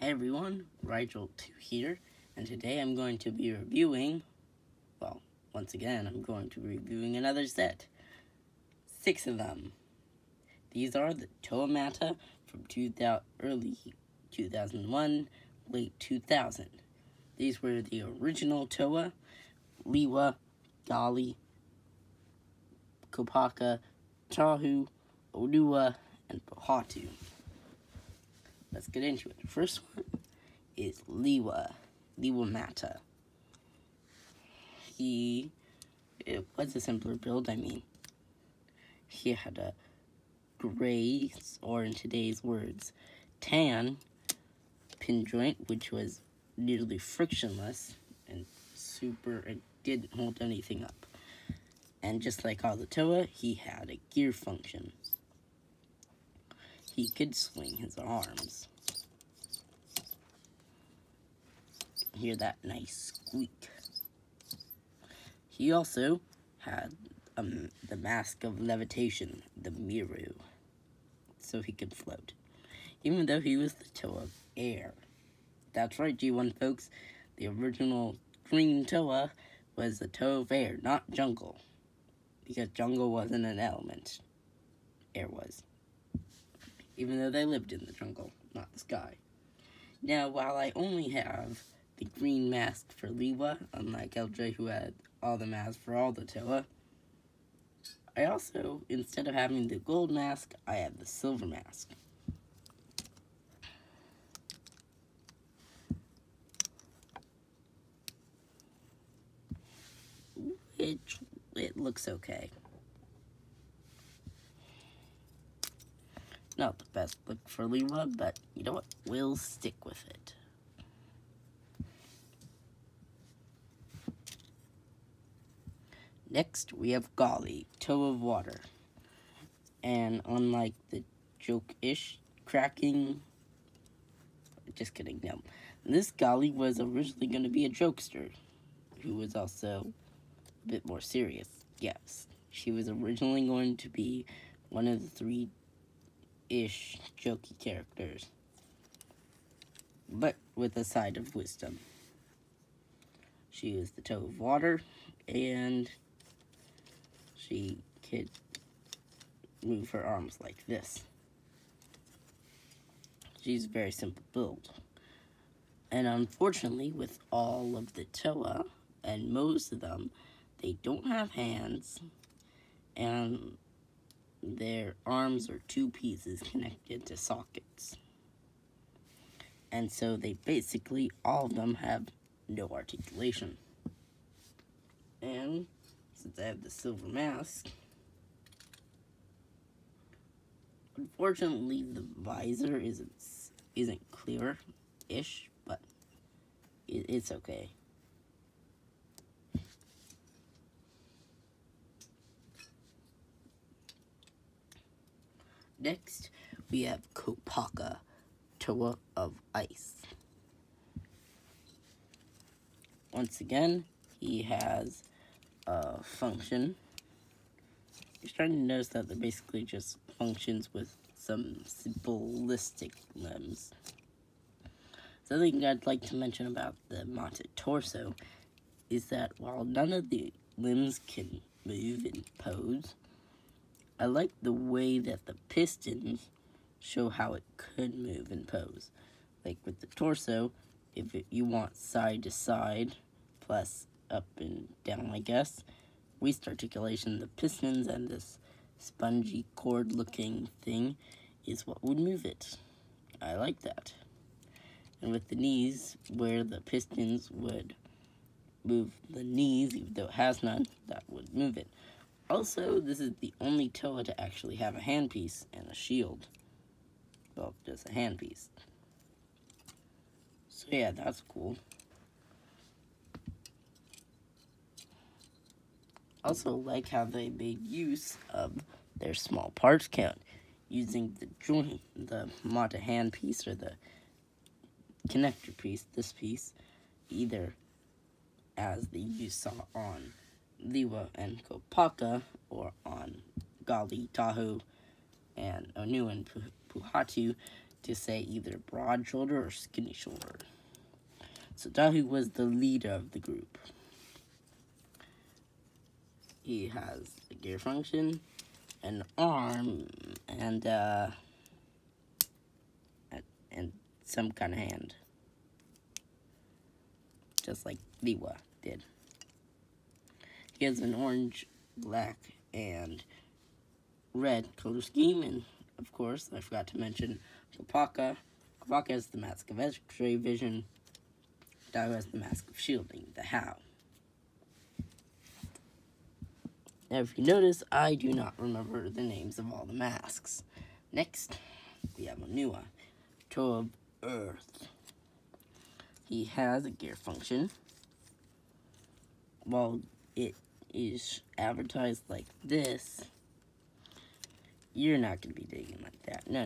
Hey everyone, Rigel2 here, and today I'm going to be reviewing, once again, I'm going to be reviewing another set. 6 of them. These are the Towa Mata from early 2001, late 2000. These were the original Towa, Liwa, Gali, Kopaka, Tahu, Onua, and Pohatu. Let's get into it. The first one is Liwa Mata. It was a simpler build, He had a gray, or in today's words, tan pin joint, which was nearly frictionless and it didn't hold anything up. And just like all the Towa, he had a gear function. He could swing his arms. Hear that nice squeak. He also had the mask of levitation, the Miru, so he could float, even though he was the Towa of air. That's right, G1 folks, the original green Towa was the Towa of air, not jungle, because jungle wasn't an element, air was. Even though they lived in the jungle, not the sky. Now, while I only have the green mask for Liwa, unlike LJ who had all the masks for all the Towa, I also, instead of having the gold mask, I have the silver mask. It looks okay. Not the best look for Liwa, but you know what? We'll stick with it. Next, we have Gali, Towa of water. And unlike the joke-ish cracking, just kidding, no. This Gali was originally going to be a jokester, who was also a bit more serious. Yes, she was originally going to be one of the 3-ish jokey characters, but with a side of wisdom. She was the Towa of water, and she could move her arms like this. She's a very simple build. And unfortunately, with all of the Towa, and most of them, they don't have hands, and their arms are 2 pieces connected to sockets. And so they basically, all of them have no articulation. And since I have the silver mask, unfortunately the visor isn't clear-ish, but it's okay. Next, we have Kopaka, Towa of ice. Once again, he has a function. You're starting to notice that they're basically just functions with some simplistic limbs. Something I'd like to mention about the Mata torso is that while none of the limbs can move in pose, I like the way that the pistons show how it could move in pose. Like with the torso, if you want side to side, plus up and down, I guess, waist articulation, the pistons and this spongy cord looking thing is what would move it. I like that. And with the knees, where the pistons would move the knees, even though it has none, that would move it. Also, this is the only Towa to actually have a handpiece and a shield. Well, just a handpiece. So yeah, that's cool. Also like how they made use of their small parts count, using the joint, the Mata handpiece or the connector piece, this piece, either as you saw on Liwa and Kopaka, or on Gali, Tahu, and Onua and Pohatu, to say either broad shoulder or skinny shoulder. So Dahu was the leader of the group. He has a gear function, an arm, and some kind of hand. Just like Liwa did. He has an orange, black, and red color scheme, and of course, I forgot to mention Kopaka. Kopaka has the mask of X-ray vision. Dahu has the mask of shielding, the How. Now, if you notice, I do not remember the names of all the masks. Next, we have Onua, Toe of Earth. He has a gear function. While it is advertised like this, you're not going to be digging like that. No.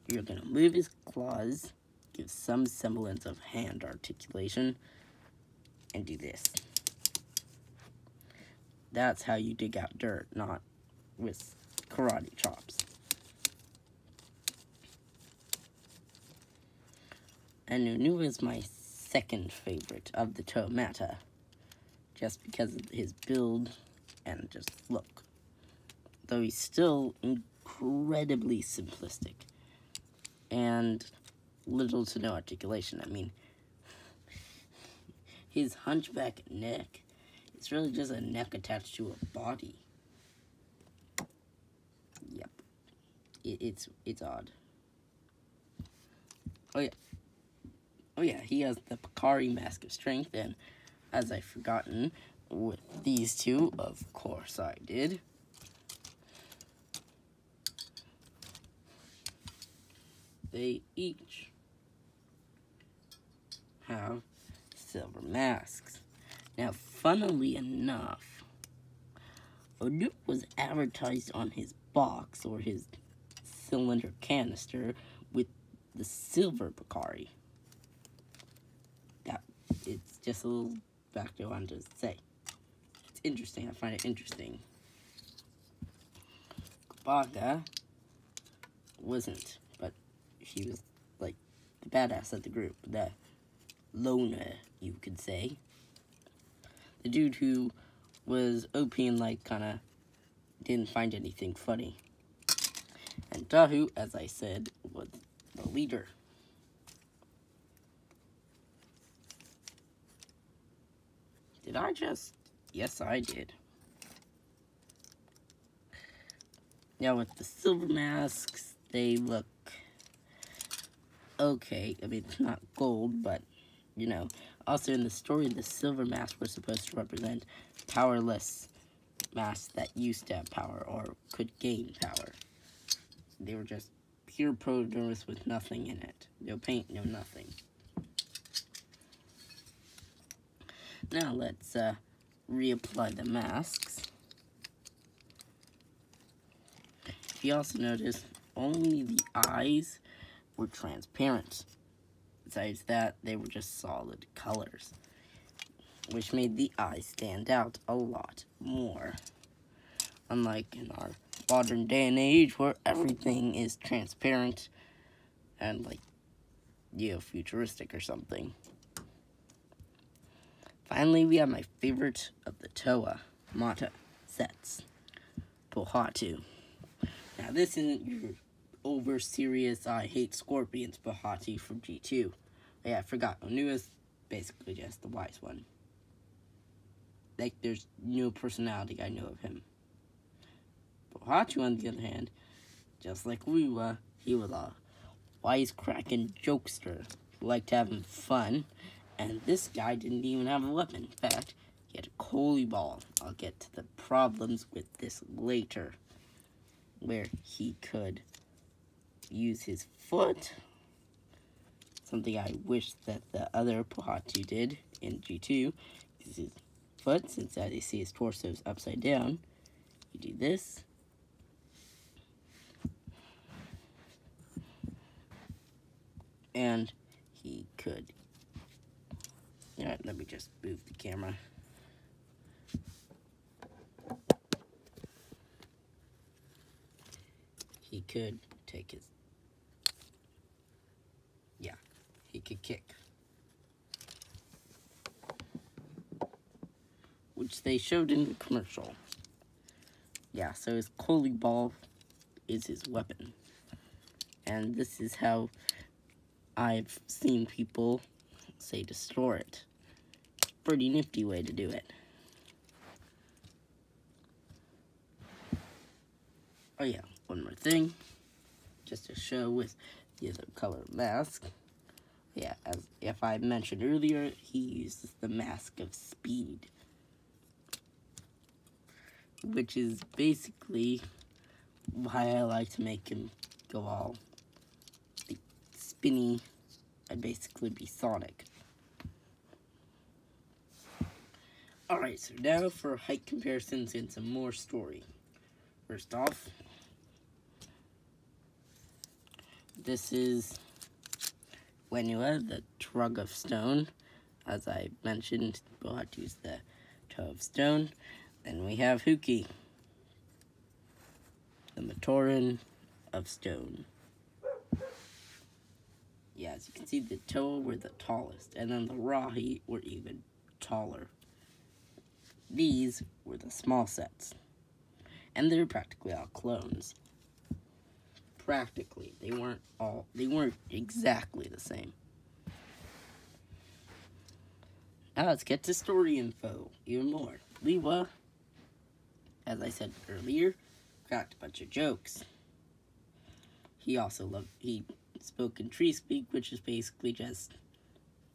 You're going to move his claws, give some semblance of hand articulation, and do this. That's how you dig out dirt, not with karate chops. And Nunu is my second favorite of the Tomata, just because of his build and just look. Though he's still incredibly simplistic and little to no articulation. I mean, his hunchback neck, it's really just a neck attached to a body. Yep. It's odd. Oh yeah, he has the Pakari Mask of Strength, and as I've forgotten, with these two, of course I did. They each have silver masks. Now, funnily enough, Onua was advertised on his box, or his cylinder canister, with the silver Pakari. It's just a little factor I wanted to say. It's interesting. I find it interesting. Kopaka wasn't, but he was like the badass of the group, the loner, you could say. The dude who was OP and like kinda didn't find anything funny. And Dahu, as I said, was the leader. Did I just? Yes, I did. Now, with the silver masks, they look okay. I mean, it's not gold, but, you know. Also, in the story, the silver masks were supposed to represent powerless masks that used to have power or could gain power. They were just pure prodermis with nothing in it. No paint, no nothing. Now let's reapply the masks. If you also notice, only the eyes were transparent. Besides that, they were just solid colors, which made the eyes stand out a lot more. Unlike in our modern day and age where everything is transparent and like, you know, futuristic or something. Finally, we have my favorite of the Toa Mata sets, Pohatu. Now, this isn't your over-serious, I hate scorpions Pohatu from G2. Oh, yeah, I forgot. Onua's basically just the wise one. Like, there's no personality I know of him. Pohatu, on the other hand, just like Liwa, he was a wisecracking jokester who liked having fun. And this guy didn't even have a weapon. In fact, he had a Koli ball. I'll get to the problems with this later, where he could use his foot, something I wish that the other Pohatu did in G2, is his foot, since as you see his torso is upside down, you do this, and he could. Alright, let me just move the camera. He could take his could kick. Which they showed in the commercial. Yeah, so his Coley Ball is his weapon. And this is how I've seen people say to store it. Pretty nifty way to do it. Oh yeah, one more thing. Just to show with the other color mask. Yeah, as if I mentioned earlier, he uses the Mask of Speed. Which is basically why I like to make him go all spinny and basically be Sonic. Alright, so now for height comparisons and some more story. First off, this is Wenua, the Trug of Stone. As I mentioned, we'll have to use the Toe of Stone. Then we have Huki, the Matoran of Stone. Yeah, as you can see, the Toa were the tallest, and then the Rahi were even taller. These were the small sets, and they were practically all clones. Practically, they weren't exactly the same. Now let's get to story info even more. Lewa, as I said earlier, cracked a bunch of jokes. He spoke in tree speak, which is basically just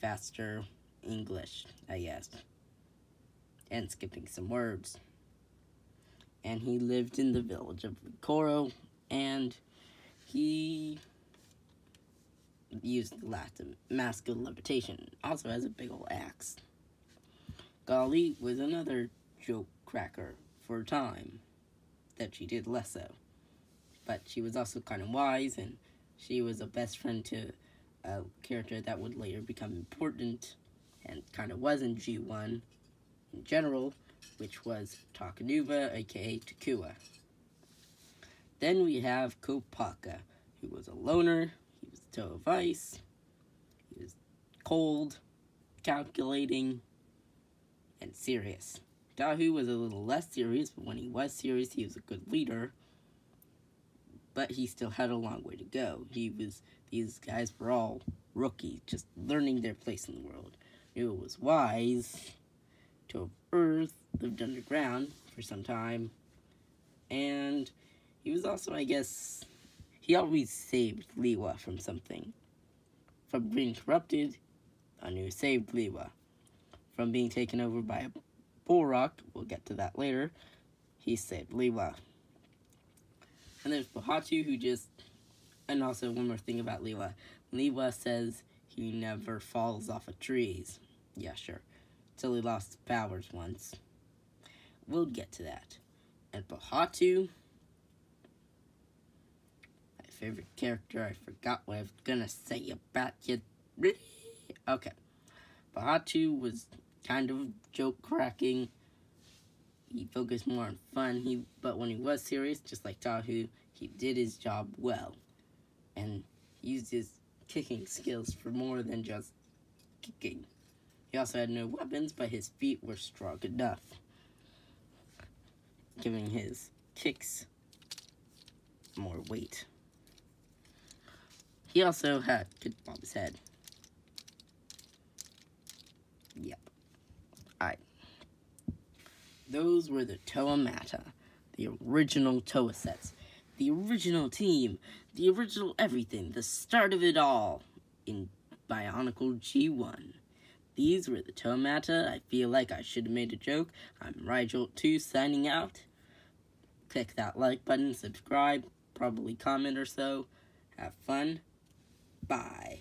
faster English, I guess. And skipping some words. And he lived in the village of Koro, and he used the Mask of Levitation. Also has a big old axe. Golly was another joke cracker for a time that she did less so. But she was also kind of wise, and she was a best friend to a character that would later become important and kind of was in G1 in general, which was Takanuva, aka Takua. Then we have Kopaka, who was a loner. He was a toe of ice. He was cold, calculating, and serious. Dahu was a little less serious, but when he was serious, he was a good leader. But he still had a long way to go. These guys were all rookies, just learning their place in the world. Nua was wise. Toe of Earth lived underground for some time. And he was also, I guess, he always saved Lewa from something. From being corrupted, Anu saved Lewa. From being taken over by a Borak, we'll get to that later, he saved Lewa. And there's Bahatu, who just... And also, one more thing about Lewa. Lewa says he never falls off of trees. Yeah, sure. Till he lost his powers once. We'll get to that. And Bahatu... my favorite character, I forgot what I was gonna say about you. Okay. Bahatu was kind of joke-cracking. He focused more on fun, but when he was serious, just like Tahu, he did his job well. And used his kicking skills for more than just kicking. He also had no weapons, but his feet were strong enough, giving his kicks more weight. He also could bob his head. Yep. Alright. Those were the Toa Mata, the original Toa sets, the original team, the original everything, the start of it all in Bionicle G1. These were the Toa Mata. I feel like I should have made a joke. I'm Ryjolt2 signing out. Click that like button, subscribe, probably comment or so. Have fun. Bye.